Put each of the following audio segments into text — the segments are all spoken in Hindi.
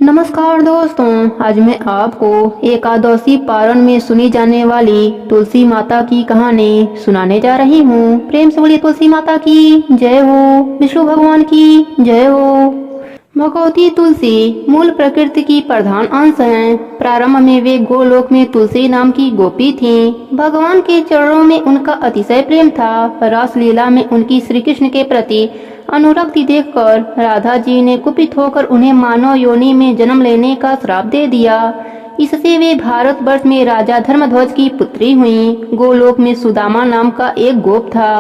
नमस्कार दोस्तों, आज मैं आपको एकादशी पारण में सुनी जाने वाली तुलसी माता की कहानी सुनाने जा रही हूँ। प्रेम से बोलिए तुलसी माता की जय हो, विष्णु भगवान की जय हो। भगवती तुलसी मूल प्रकृति की प्रधान अंश हैं। प्रारंभ में वे गोलोक में तुलसी नाम की गोपी थीं। भगवान के चरणों में उनका अतिशय प्रेम था। रास लीला में उनकी श्री कृष्ण के प्रति अनुरक्ति देखकर राधा जी ने कुपित होकर उन्हें मानव योनि में जन्म लेने का श्राप दे दिया। इससे वे भारतवर्ष में राजा धर्मध्वज की पुत्री हुईं। गोलोक में सुदामा नाम का एक गोप था।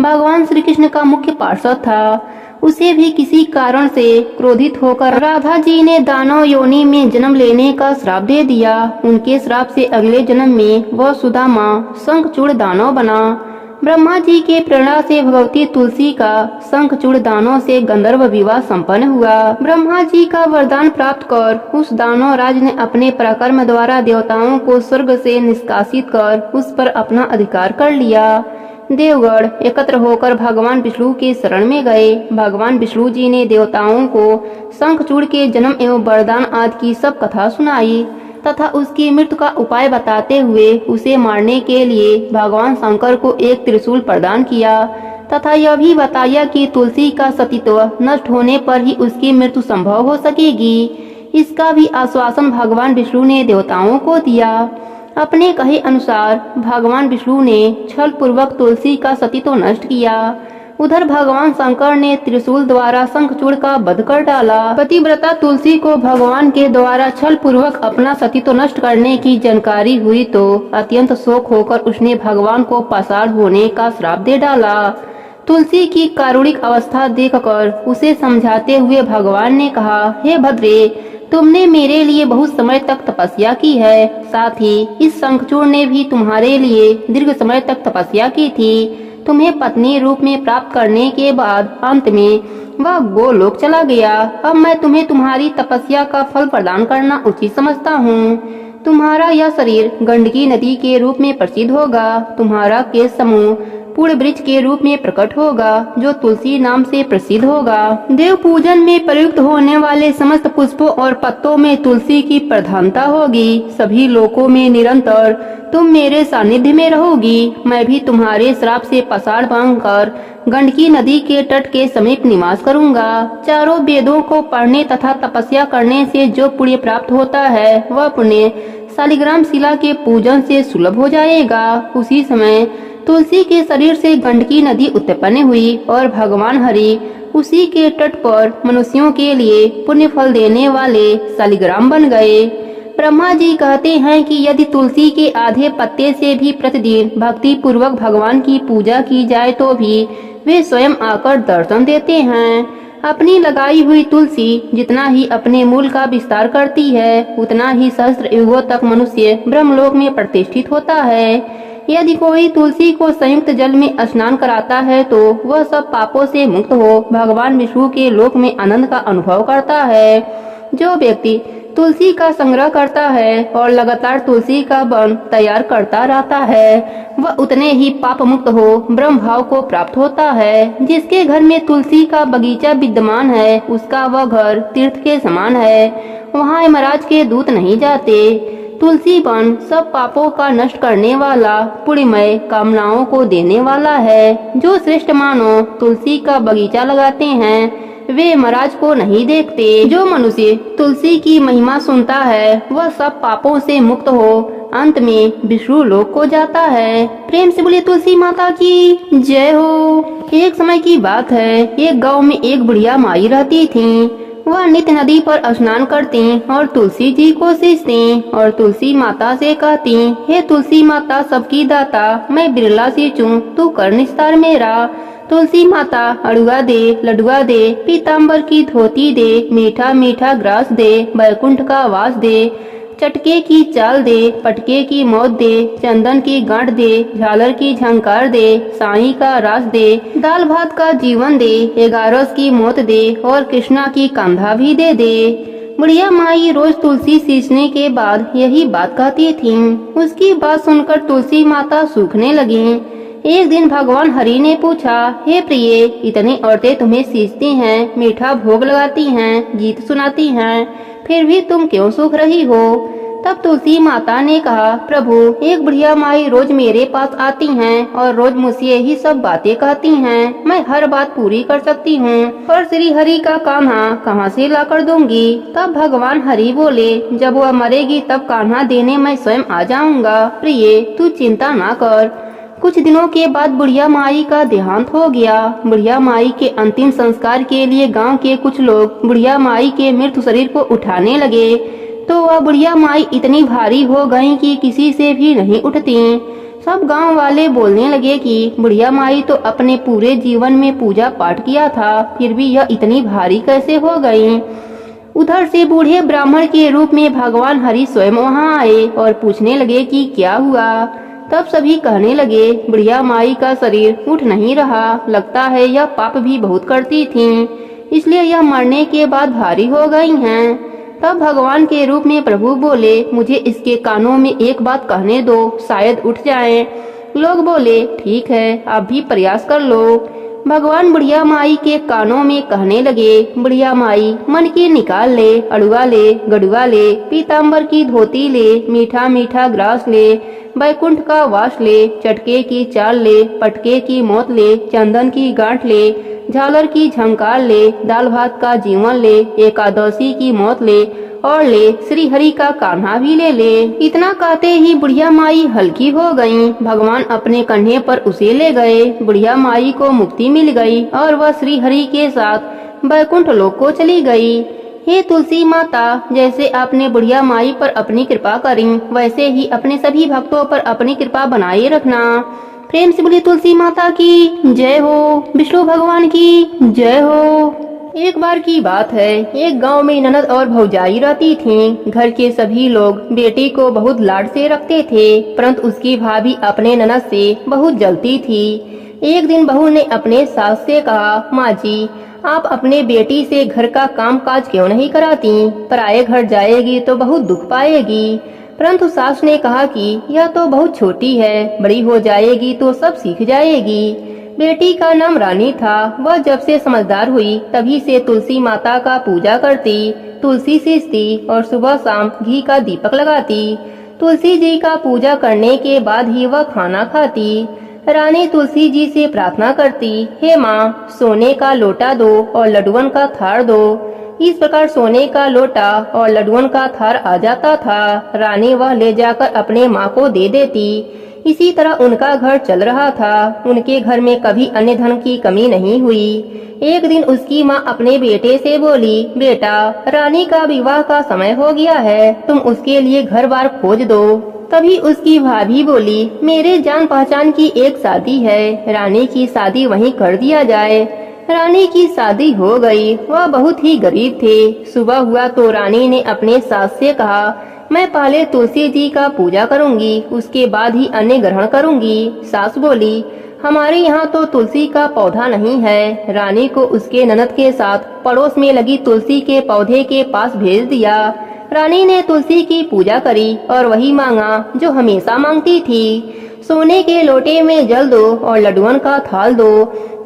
भगवान श्री कृष्ण का मुख्य पार्षद था। उसे भी किसी कारण से क्रोधित होकर राधा जी ने दानव योनि में जन्म लेने का श्राप दे दिया। उनके श्राप से अगले जन्म में वह सुदामा शंखचूड़ दानव बना। ब्रह्मा जी के प्रेरणा से भगवती तुलसी का शंखचूड़ दानव से गंधर्व विवाह संपन्न हुआ। ब्रह्मा जी का वरदान प्राप्त कर उस दानव राज ने अपने पराक्रम द्वारा देवताओं को स्वर्ग से निष्कासित कर उस पर अपना अधिकार कर लिया। देवगण एकत्र होकर भगवान विष्णु के शरण में गए। भगवान विष्णु जी ने देवताओं को शंखचूड़ के जन्म एवं वरदान आदि की सब कथा सुनाई तथा उसकी मृत्यु का उपाय बताते हुए उसे मारने के लिए भगवान शंकर को एक त्रिशूल प्रदान किया तथा यह भी बताया कि तुलसी का सतीत्व नष्ट होने पर ही उसकी मृत्यु संभव हो सकेगी। इसका भी आश्वासन भगवान विष्णु ने देवताओं को दिया। अपने कहे अनुसार भगवान विष्णु ने छल पूर्वक तुलसी का सतीत्व नष्ट किया। उधर भगवान शंकर ने त्रिशूल द्वारा शंखचूड़ का वध कर डाला। पतिव्रता तुलसी को भगवान के द्वारा छल पूर्वक अपना सतीत्व नष्ट करने की जानकारी हुई तो अत्यंत शोक होकर उसने भगवान को पाषाण होने का श्राप दे डाला। तुलसी की कारुणिक अवस्था देखकर उसे समझाते हुए भगवान ने कहा, हे भद्रे, तुमने मेरे लिए बहुत समय तक तपस्या की है। साथ ही इस शंखचूड़ ने भी तुम्हारे लिए दीर्घ समय तक तपस्या की थी। तुम्हें पत्नी रूप में प्राप्त करने के बाद अंत में वह गोलोक चला गया। अब मैं तुम्हें तुम्हारी तपस्या का फल प्रदान करना उचित समझता हूँ। तुम्हारा यह शरीर गंडकी नदी के रूप में प्रसिद्ध होगा। तुम्हारा केश समूह पूर्ण वृक्ष के रूप में प्रकट होगा जो तुलसी नाम से प्रसिद्ध होगा। देव पूजन में प्रयुक्त होने वाले समस्त पुष्पों और पत्तों में तुलसी की प्रधानता होगी। सभी लोकों में निरंतर तुम मेरे सानिध्य में रहोगी। मैं भी तुम्हारे श्राप से पाषाण बनकर गंडकी नदी के तट के समीप निवास करूंगा। चारों वेदों को पढ़ने तथा तपस्या करने से जो पुण्य प्राप्त होता है वह पुण्य शालिग्राम शिला के पूजन से सुलभ हो जाएगा। उसी समय तुलसी के शरीर से गंडकी नदी उत्पन्न हुई और भगवान हरि उसी के तट पर मनुष्यों के लिए पुण्य फल देने वाले शालिग्राम बन गए। ब्रह्मा जी कहते हैं कि यदि तुलसी के आधे पत्ते से भी प्रतिदिन भक्ति पूर्वक भगवान की पूजा की जाए तो भी वे स्वयं आकर दर्शन देते हैं। अपनी लगाई हुई तुलसी जितना ही अपने मूल का विस्तार करती है उतना ही सहस्त्र युगों तक मनुष्य ब्रह्मलोक में प्रतिष्ठित होता है। यदि कोई तुलसी को संयुक्त जल में स्नान कराता है तो वह सब पापों से मुक्त हो भगवान विष्णु के लोक में आनंद का अनुभव करता है। जो व्यक्ति तुलसी का संग्रह करता है और लगातार तुलसी का वन तैयार करता रहता है वह उतने ही पाप मुक्त हो ब्रह्म भाव को प्राप्त होता है। जिसके घर में तुलसी का बगीचा विद्यमान है उसका वह घर तीर्थ के समान है। वहाँ यमराज के दूत नहीं जाते। तुलसी वन सब पापों का नष्ट करने वाला पुण्यमय कामनाओं को देने वाला है। जो श्रेष्ठ मानव तुलसी का बगीचा लगाते हैं वे यमराज को नहीं देखते। जो मनुष्य तुलसी की महिमा सुनता है वह सब पापों से मुक्त हो अंत में विष्णु लोक को जाता है। प्रेम से बोलिए तुलसी माता की जय हो। एक समय की बात है, एक गांव में एक बुढ़िया माई रहती थी। वह नित्य नदी पर स्नान करती और तुलसी जी को सींचती और तुलसी माता से कहती, हे तुलसी माता सबकी दाता, मैं बिरला सी चूं, तू कर निस्तार मेरा। तुलसी माता अड़ुआ दे, लडुआ दे, पीताम्बर की धोती दे, मीठा मीठा ग्रास दे, बैकुंठ का वास दे, चटके की चाल दे, पटके की मौत दे, चंदन की गांठ दे, झालर की झंकार दे, साई का रास दे, दाल भात का जीवन दे, 11 की मौत दे और कृष्णा की कंधा भी दे दे। बुढ़िया माई रोज तुलसी सींचने के बाद यही बात कहती थी। उसकी बात सुनकर तुलसी माता सूखने लगी। एक दिन भगवान हरि ने पूछा, हे प्रिय, इतनी औरतें तुम्हें सींचती हैं, मीठा भोग लगाती हैं, गीत सुनाती हैं, फिर भी तुम क्यों सूख रही हो? तब तुलसी माता ने कहा, प्रभु, एक बुढ़िया माई रोज मेरे पास आती हैं और रोज मुझसे यही सब बातें कहती हैं। मैं हर बात पूरी कर सकती हूँ, पर श्री हरि का कान्हा कहाँ से ला कर दूंगी? तब भगवान हरि बोले, जब वह मरेगी तब कान्हा देने मैं स्वयं आ जाऊंगा। प्रिय, तू चिंता ना कर। कुछ दिनों के बाद बुढ़िया माई का देहांत हो गया। बुढ़िया माई के अंतिम संस्कार के लिए गांव के कुछ लोग बुढ़िया माई के मृत शरीर को उठाने लगे, तो वह बुढ़िया माई इतनी भारी हो गई कि किसी से भी नहीं उठती। सब गांव वाले बोलने लगे कि बुढ़िया माई तो अपने पूरे जीवन में पूजा पाठ किया था, फिर भी यह इतनी भारी कैसे हो गई? उधर से बूढ़े ब्राह्मण के रूप में भगवान हरि स्वयं वहां आए और पूछने लगे कि क्या हुआ। तब सभी कहने लगे, बुढ़िया माई का शरीर उठ नहीं रहा, लगता है यह पाप भी बहुत करती थीं, इसलिए यह मरने के बाद भारी हो गई हैं। तब भगवान के रूप में प्रभु बोले, मुझे इसके कानों में एक बात कहने दो, शायद उठ जाए। लोग बोले, ठीक है, आप भी प्रयास कर लो। भगवान बुढ़िया माई के कानों में कहने लगे, बुढ़िया माई, मन की निकाल ले, अड़ुआ ले, गड़ुआ ले, पीताम्बर की धोती ले, मीठा मीठा ग्रास ले, बैकुंठ का वास ले, चटके की चाल ले, पटके की मौत ले, चंदन की गांठ ले, झालर की झंकार ले, दाल भात का जीवन ले, एकादशी की मौत ले, और ले श्री हरि का कान्हा भी ले। इतना कहते ही बुढ़िया माई हल्की हो गईं। भगवान अपने कंधे पर उसे ले गए। बुढ़िया माई को मुक्ति मिल गई और वह श्री हरि के साथ बैकुंठ लोक को चली गई। हे तुलसी माता, जैसे आपने बुढ़िया माई पर अपनी कृपा करी, वैसे ही अपने सभी भक्तों पर अपनी कृपा बनाए रखना। प्रेम से बोली तुलसी माता की जय हो, विष्णु भगवान की जय हो। एक बार की बात है, एक गांव में ननद और भौजाई रहती थीं। घर के सभी लोग बेटी को बहुत लाड से रखते थे, परंतु उसकी भाभी अपने ननद से बहुत जलती थी। एक दिन बहू ने अपने सास से कहा, माँ जी, आप अपने बेटी से घर का काम काज क्यों नहीं कराती? पराये घर जाएगी तो बहुत दुख पाएगी। परंतु सास ने कहा कि यह तो बहुत छोटी है, बड़ी हो जाएगी तो सब सीख जाएगी। बेटी का नाम रानी था। वह जब से समझदार हुई तभी से तुलसी माता का पूजा करती, तुलसी सींचती और सुबह शाम घी का दीपक लगाती। तुलसी जी का पूजा करने के बाद ही वह खाना खाती। रानी तुलसी जी से प्रार्थना करती, हे माँ, सोने का लोटा दो और लड्डुअन का थार दो। इस प्रकार सोने का लोटा और लड्डुअन का थार आ जाता था। रानी वह ले जाकर अपने माँ को दे देती। इसी तरह उनका घर चल रहा था। उनके घर में कभी अन्य धन की कमी नहीं हुई। एक दिन उसकी माँ अपने बेटे से बोली, बेटा, रानी का विवाह का समय हो गया है, तुम उसके लिए घर बार खोज दो। तभी उसकी भाभी बोली, मेरे जान पहचान की एक शादी है, रानी की शादी वहीं कर दिया जाए। रानी की शादी हो गई। वह बहुत ही गरीब थे। सुबह हुआ तो रानी ने अपने सास से कहा, मैं पहले तुलसी जी का पूजा करूंगी, उसके बाद ही अन्य ग्रहण करूंगी। सास बोली, हमारे यहाँ तो तुलसी का पौधा नहीं है। रानी को उसके ननद के साथ पड़ोस में लगी तुलसी के पौधे के पास भेज दिया। रानी ने तुलसी की पूजा करी और वही मांगा जो हमेशा मांगती थी। सोने के लोटे में जल दो और लड्डुअन का थाल दो।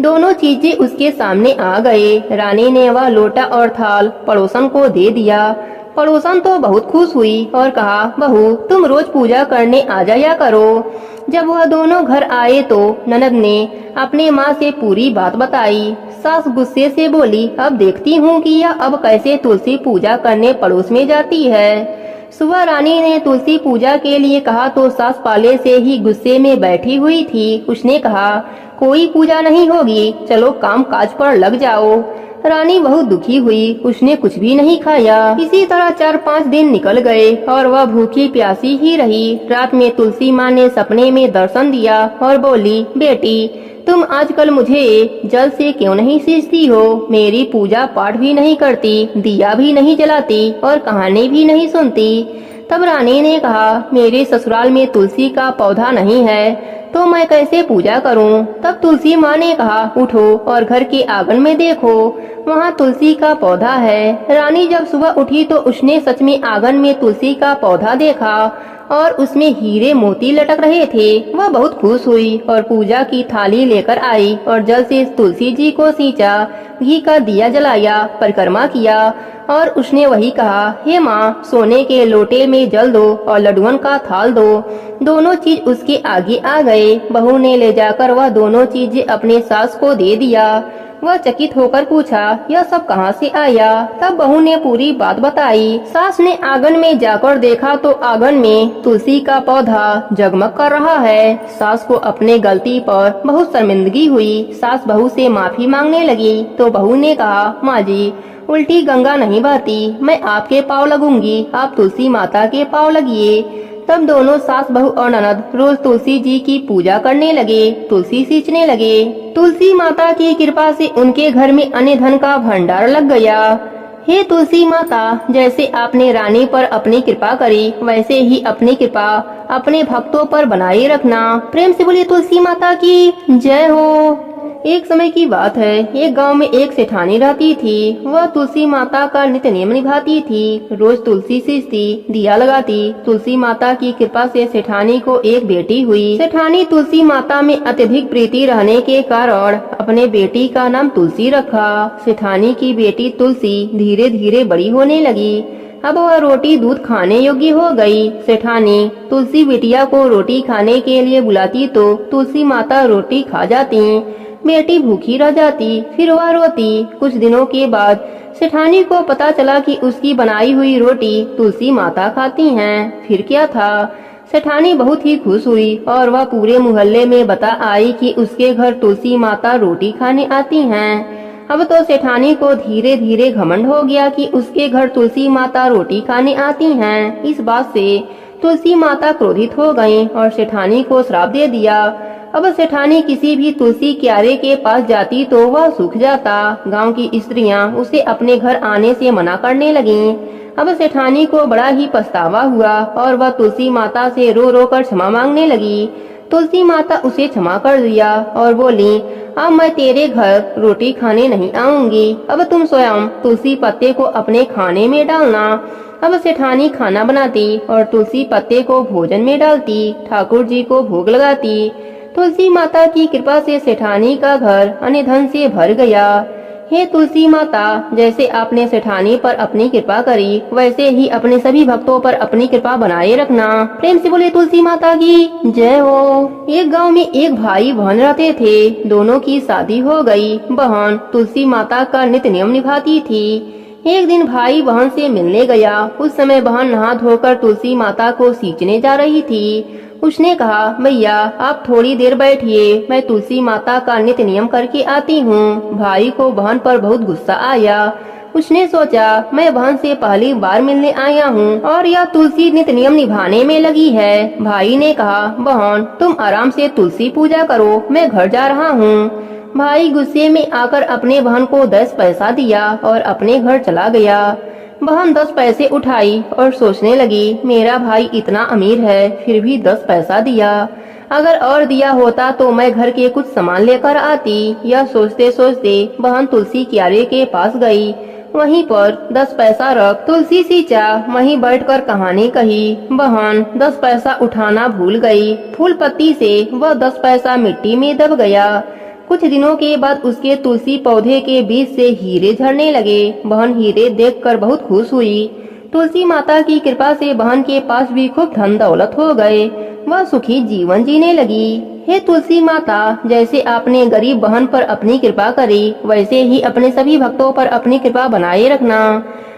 दोनों चीजें उसके सामने आ गए। रानी ने वह लोटा और थाल पड़ोसन को दे दिया। पड़ोसन तो बहुत खुश हुई और कहा, बहू, तुम रोज पूजा करने आ जाया करो। जब वह दोनों घर आए तो ननद ने अपने माँ से पूरी बात बताई। सास गुस्से से बोली, अब देखती हूँ कि यह अब कैसे तुलसी पूजा करने पड़ोस में जाती है। सुबह रानी ने तुलसी पूजा के लिए कहा तो सास पहले से ही गुस्से में बैठी हुई थी। उसने कहा, कोई पूजा नहीं होगी, चलो काम काज पर लग जाओ। रानी बहुत दुखी हुई। उसने कुछ भी नहीं खाया। इसी तरह 4-5 दिन निकल गए और वह भूखी प्यासी ही रही। रात में तुलसी माँ ने सपने में दर्शन दिया और बोली, बेटी, तुम आजकल मुझे जल से क्यों नहीं सींचती हो? मेरी पूजा पाठ भी नहीं करती, दिया भी नहीं जलाती और कहानी भी नहीं सुनती। तब रानी ने कहा, मेरे ससुराल में तुलसी का पौधा नहीं है तो मैं कैसे पूजा करूं? तब तुलसी माँ ने कहा, उठो और घर के आंगन में देखो, वहाँ तुलसी का पौधा है। रानी जब सुबह उठी तो उसने सच में आंगन में तुलसी का पौधा देखा और उसमें हीरे मोती लटक रहे थे। वह बहुत खुश हुई और पूजा की थाली लेकर आई और जल से तुलसी जी को सींचा, घी का दिया जलाया, परिक्रमा किया और उसने वही कहा, हे माँ, सोने के लोटे में जल दो और लड्डुअन का थाल दो। दोनों चीज उसके आगे आ गए। बहू ने ले जाकर वह दोनों चीज अपने सास को दे दिया। वह चकित होकर पूछा, यह सब कहाँ से आया? तब बहू ने पूरी बात बताई। सास ने आंगन में जाकर देखा तो आंगन में तुलसी का पौधा जगमग कर रहा है। सास को अपने गलती पर बहुत शर्मिंदगी हुई। सास बहू से माफी मांगने लगी तो बहू ने कहा, माँ जी, उल्टी गंगा नहीं बहती, मैं आपके पाँव लगूंगी, आप तुलसी माता के पाँव लगिए। तब दोनों सास बहू और ननद रोज तुलसी जी की पूजा करने लगे, तुलसी सींचने लगे। तुलसी माता की कृपा से उनके घर में अन्न धन का भंडार लग गया। हे तुलसी माता, जैसे आपने रानी पर अपनी कृपा करी वैसे ही अपनी कृपा अपने भक्तों पर बनाए रखना। प्रेम से बोलिए तुलसी माता की जय हो। एक समय की बात है, एक गांव में एक सेठानी रहती थी। वह तुलसी माता का नित्य नियम निभाती थी। रोज तुलसी सींचती, दिया लगाती। तुलसी माता की कृपा से सेठानी को एक बेटी हुई। सेठानी तुलसी माता में अत्यधिक प्रीति रहने के कारण अपने बेटी का नाम तुलसी रखा। सेठानी की बेटी तुलसी धीरे धीरे बड़ी होने लगी। अब वह रोटी दूध खाने योग्य हो गई। सेठानी तुलसी बिटिया को रोटी खाने के लिए बुलाती तो तुलसी माता रोटी खा जाती। बेटी भूखी रह जाती, फिर वह रोती। कुछ दिनों के बाद सेठानी को पता चला कि उसकी बनाई हुई रोटी तुलसी माता खाती हैं। फिर क्या था, सेठानी बहुत ही खुश हुई और वह पूरे मोहल्ले में बता आई कि उसके घर तुलसी माता रोटी खाने आती हैं। अब तो सेठानी को धीरे धीरे घमंड हो गया कि उसके घर तुलसी माता रोटी खाने आती हैं। इस बात से तुलसी माता क्रोधित हो गईं और सेठानी को श्राप दे दिया। अब सेठानी किसी भी तुलसी क्यारे के पास जाती तो वह सूख जाता। गांव की स्त्रियां उसे अपने घर आने से मना करने लगीं। अब सेठानी को बड़ा ही पछतावा हुआ और वह तुलसी माता से रो रो कर क्षमा मांगने लगी। तुलसी माता उसे क्षमा कर दिया और बोली, अब मैं तेरे घर रोटी खाने नहीं आऊंगी। अब तुम स्वयं तुलसी पत्ते को अपने खाने में डालना। अब सेठानी खाना बनाती और तुलसी पत्ते को भोजन में डालती, ठाकुर जी को भोग लगाती। तुलसी माता की कृपा से सेठानी का घर अन्न धन से भर गया। हे तुलसी माता, जैसे आपने सेठानी पर अपनी कृपा करी वैसे ही अपने सभी भक्तों पर अपनी कृपा बनाए रखना। प्रेम से बोले तुलसी माता की जय हो। एक गांव में एक भाई बहन रहते थे। दोनों की शादी हो गई। बहन तुलसी माता का नित्य नियम निभाती थी। एक दिन भाई बहन से मिलने गया। उस समय बहन नहा धोकर तुलसी माता को सींचने जा रही थी। उसने कहा, भैया आप थोड़ी देर बैठिए, मैं तुलसी माता का नित्य नियम करके आती हूँ। भाई को बहन पर बहुत गुस्सा आया। उसने सोचा, मैं बहन से पहली बार मिलने आया हूँ और यह तुलसी नित्य नियम निभाने में लगी है। भाई ने कहा, बहन तुम आराम से तुलसी पूजा करो, मैं घर जा रहा हूँ। भाई गुस्से में आकर अपने बहन को 10 पैसा दिया और अपने घर चला गया। बहन 10 पैसे उठाई और सोचने लगी, मेरा भाई इतना अमीर है फिर भी 10 पैसा दिया, अगर और दिया होता तो मैं घर के कुछ सामान लेकर आती। यह सोचते सोचते बहन तुलसी क्यारे के पास गई। वहीं पर 10 पैसा रख तुलसी सींचा, वहीं बैठकर कहानी कही। बहन 10 पैसा उठाना भूल गई। फूल पत्ती से वह 10 पैसा मिट्टी में दब गया। कुछ दिनों के बाद उसके तुलसी पौधे के बीच से हीरे झड़ने लगे। बहन हीरे देखकर बहुत खुश हुई। तुलसी माता की कृपा से बहन के पास भी खूब धन दौलत हो गए। वह सुखी जीवन जीने लगी। हे तुलसी माता, जैसे आपने गरीब बहन पर अपनी कृपा करी वैसे ही अपने सभी भक्तों पर अपनी कृपा बनाए रखना।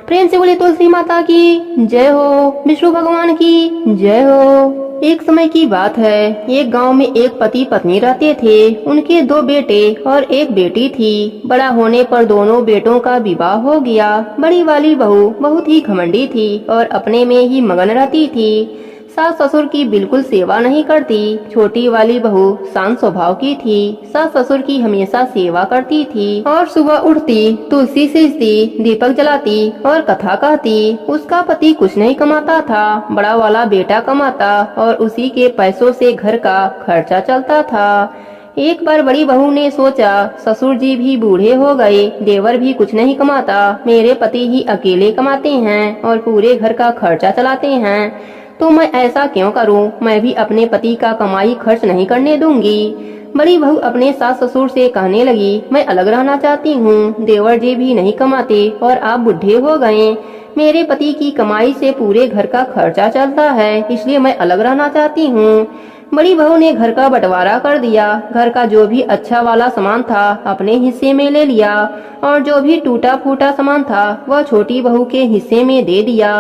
प्रेम से बोले तुलसी माता की जय हो। विष्णु भगवान की जय हो। एक समय की बात है, एक गांव में एक पति पत्नी रहते थे। उनके 2 बेटे और एक बेटी थी। बड़ा होने पर दोनों बेटों का विवाह हो गया। बड़ी वाली बहू बहुत ही घमंडी थी और अपने में ही मगन रहती थी। सास ससुर की बिल्कुल सेवा नहीं करती। छोटी वाली बहू शांत स्वभाव की थी। सास ससुर की हमेशा सेवा करती थी और सुबह उठती, तुलसी सींचती, दीपक जलाती और कथा कहती। उसका पति कुछ नहीं कमाता था, बड़ा वाला बेटा कमाता और उसी के पैसों से घर का खर्चा चलता था। एक बार बड़ी बहू ने सोचा, ससुर जी भी बूढ़े हो गए, देवर भी कुछ नहीं कमाता, मेरे पति ही अकेले कमाते हैं और पूरे घर का खर्चा चलाते हैं, तो मैं ऐसा क्यों करूं? मैं भी अपने पति का कमाई खर्च नहीं करने दूंगी। बड़ी बहू अपने सास ससुर से कहने लगी, मैं अलग रहना चाहती हूँ, देवर जी भी नहीं कमाते और आप बुढ़े हो गए, मेरे पति की कमाई से पूरे घर का खर्चा चलता है, इसलिए मैं अलग रहना चाहती हूँ। बड़ी बहू ने घर का बंटवारा कर दिया। घर का जो भी अच्छा वाला सामान था अपने हिस्से में ले लिया और जो भी टूटा फूटा सामान था वह छोटी बहू के हिस्से में दे दिया।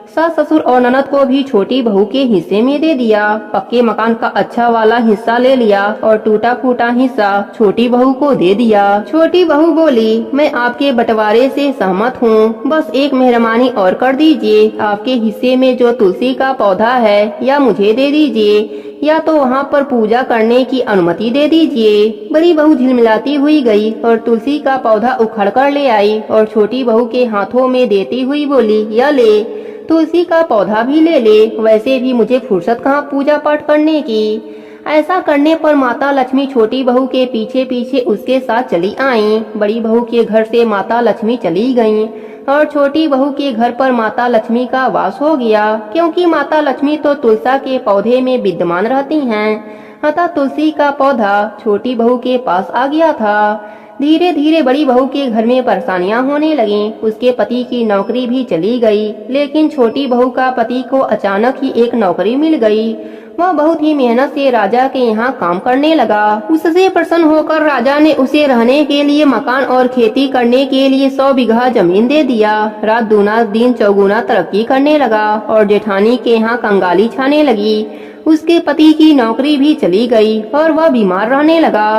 सास ससुर और ननद को भी छोटी बहू के हिस्से में दे दिया। पक्के मकान का अच्छा वाला हिस्सा ले लिया और टूटा फूटा हिस्सा छोटी बहू को दे दिया। छोटी बहू बोली, मैं आपके बंटवारे से सहमत हूँ, बस एक मेहरबानी और कर दीजिए, आपके हिस्से में जो तुलसी का पौधा है या मुझे दे दीजिए या तो वहाँ पर पूजा करने की अनुमति दे दीजिए। बड़ी बहू झिलमिलाती हुई गई और तुलसी का पौधा उखड़ कर ले आई और छोटी बहू के हाथों में देती हुई बोली, यह ले, तुलसी का पौधा भी ले ले, वैसे भी मुझे फुर्सत कहाँ पूजा पाठ करने की। ऐसा करने पर माता लक्ष्मी छोटी बहू के पीछे पीछे उसके साथ चली आईं। बड़ी बहू के घर से माता लक्ष्मी चली गईं और छोटी बहू के घर पर माता लक्ष्मी का वास हो गया, क्योंकि माता लक्ष्मी तो तुलसा के पौधे में विद्यमान रहती हैं। अतः तुलसी का पौधा छोटी बहू के पास आ गया था। धीरे धीरे बड़ी बहू के घर में परेशानियां होने लगीं। उसके पति की नौकरी भी चली गई, लेकिन छोटी बहू का पति को अचानक ही एक नौकरी मिल गई। वह बहुत ही मेहनत से राजा के यहाँ काम करने लगा। उससे प्रसन्न होकर राजा ने उसे रहने के लिए मकान और खेती करने के लिए 100 बीघा जमीन दे दिया। रात दूना दिन चौगुना तरक्की करने लगा और जेठानी के यहाँ कंगाली छाने लगी। उसके पति की नौकरी भी चली गई और वह बीमार रहने लगा।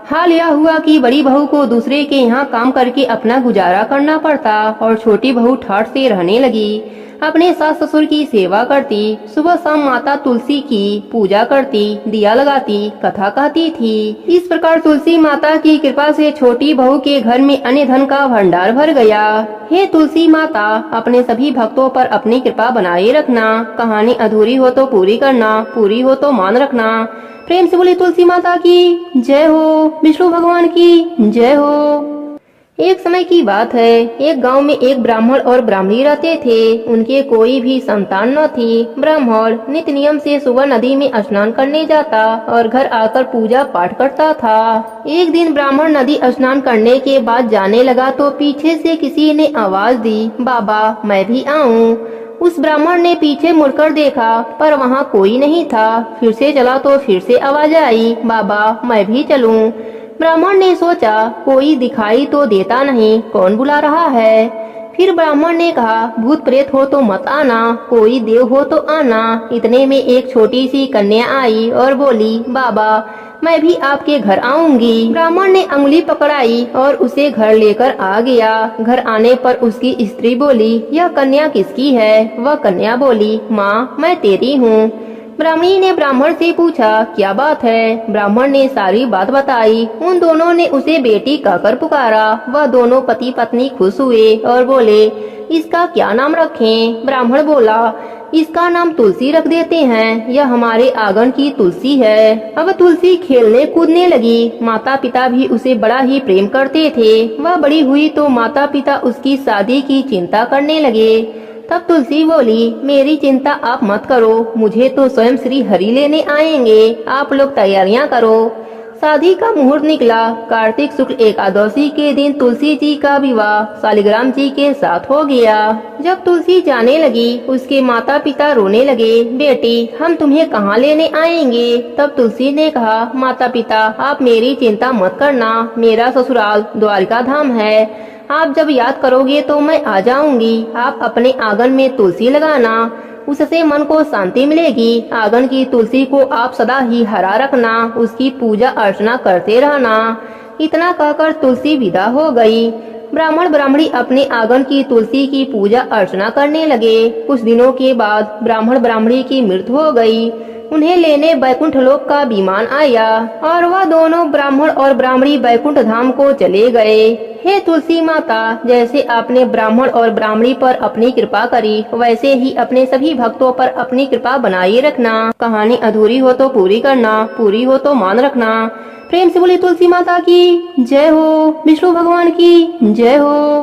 हाल यह हुआ कि बड़ी बहू को दूसरे के यहाँ काम करके अपना गुजारा करना पड़ता और छोटी बहू ठाठ से रहने लगी। अपने सास ससुर की सेवा करती, सुबह शाम माता तुलसी की पूजा करती, दिया लगाती, कथा कहती थी। इस प्रकार तुलसी माता की कृपा से छोटी बहू के घर में अन्य धन का भंडार भर गया। हे तुलसी माता, अपने सभी भक्तों पर अपनी कृपा बनाए रखना। कहानी अधूरी हो तो पूरी करना, पूरी हो तो मान रखना। प्रेम से बोली तुलसी माता की जय हो, विष्णु भगवान की जय हो। एक समय की बात है, एक गांव में एक ब्राह्मण और ब्राह्मणी रहते थे। उनके कोई भी संतान न थी। ब्राह्मण नित्य नियम से सुबह नदी में स्नान करने जाता और घर आकर पूजा पाठ करता था। एक दिन ब्राह्मण नदी स्नान करने के बाद जाने लगा तो पीछे से किसी ने आवाज दी, बाबा मैं भी आऊं। उस ब्राह्मण ने पीछे मुड़कर देखा पर वहाँ कोई नहीं था। फिर से चला तो फिर से आवाज आई, बाबा मैं भी चलूं। ब्राह्मण ने सोचा कोई दिखाई तो देता नहीं, कौन बुला रहा है। फिर ब्राह्मण ने कहा, भूत प्रेत हो तो मत आना, कोई देव हो तो आना। इतने में एक छोटी सी कन्या आई और बोली, बाबा मैं भी आपके घर आऊंगी। ब्राह्मण ने अंगुली पकड़ाई और उसे घर लेकर आ गया। घर आने पर उसकी स्त्री बोली, यह कन्या किसकी है? वह कन्या बोली, माँ मैं तेरी हूँ। ब्राह्मणी ने ब्राह्मण से पूछा, क्या बात है? ब्राह्मण ने सारी बात बताई। उन दोनों ने उसे बेटी कहकर पुकारा। वह दोनों पति पत्नी खुश हुए और बोले, इसका क्या नाम रखें? ब्राह्मण बोला, इसका नाम तुलसी रख देते हैं, यह हमारे आंगन की तुलसी है। अब तुलसी खेलने कूदने लगी। माता पिता भी उसे बड़ा ही प्रेम करते थे। वह बड़ी हुई तो माता पिता उसकी शादी की चिंता करने लगे। तब तुलसी बोली, मेरी चिंता आप मत करो, मुझे तो स्वयं श्री हरि लेने आएंगे, आप लोग तैयारियां करो। शादी का मुहूर्त निकला। कार्तिक शुक्ल एकादशी के दिन तुलसी जी का विवाह शालिग्राम जी के साथ हो गया। जब तुलसी जाने लगी उसके माता पिता रोने लगे, बेटी हम तुम्हें कहाँ लेने आएंगे? तब तुलसी ने कहा, माता पिता आप मेरी चिंता मत करना, मेरा ससुराल द्वारिका धाम है, आप जब याद करोगे तो मैं आ जाऊंगी। आप अपने आंगन में तुलसी लगाना, उससे मन को शांति मिलेगी। आंगन की तुलसी को आप सदा ही हरा रखना, उसकी पूजा अर्चना करते रहना। इतना कहकर तुलसी विदा हो गई। ब्राह्मण ब्राह्मणी अपने आंगन की तुलसी की पूजा अर्चना करने लगे। कुछ दिनों के बाद ब्राह्मण ब्राह्मणी की मृत्यु हो गई। उन्हें लेने बैकुंठ लोक का विमान आया और वह दोनों ब्राह्मण और ब्राह्मणी बैकुंठ धाम को चले गए। हे तुलसी माता, जैसे आपने ब्राह्मण और ब्राह्मणी पर अपनी कृपा करी, वैसे ही अपने सभी भक्तों पर अपनी कृपा बनाए रखना। कहानी अधूरी हो तो पूरी करना, पूरी हो तो मान रखना। प्रेम से बोली तुलसी माता की जय हो, विष्णु भगवान की जय हो।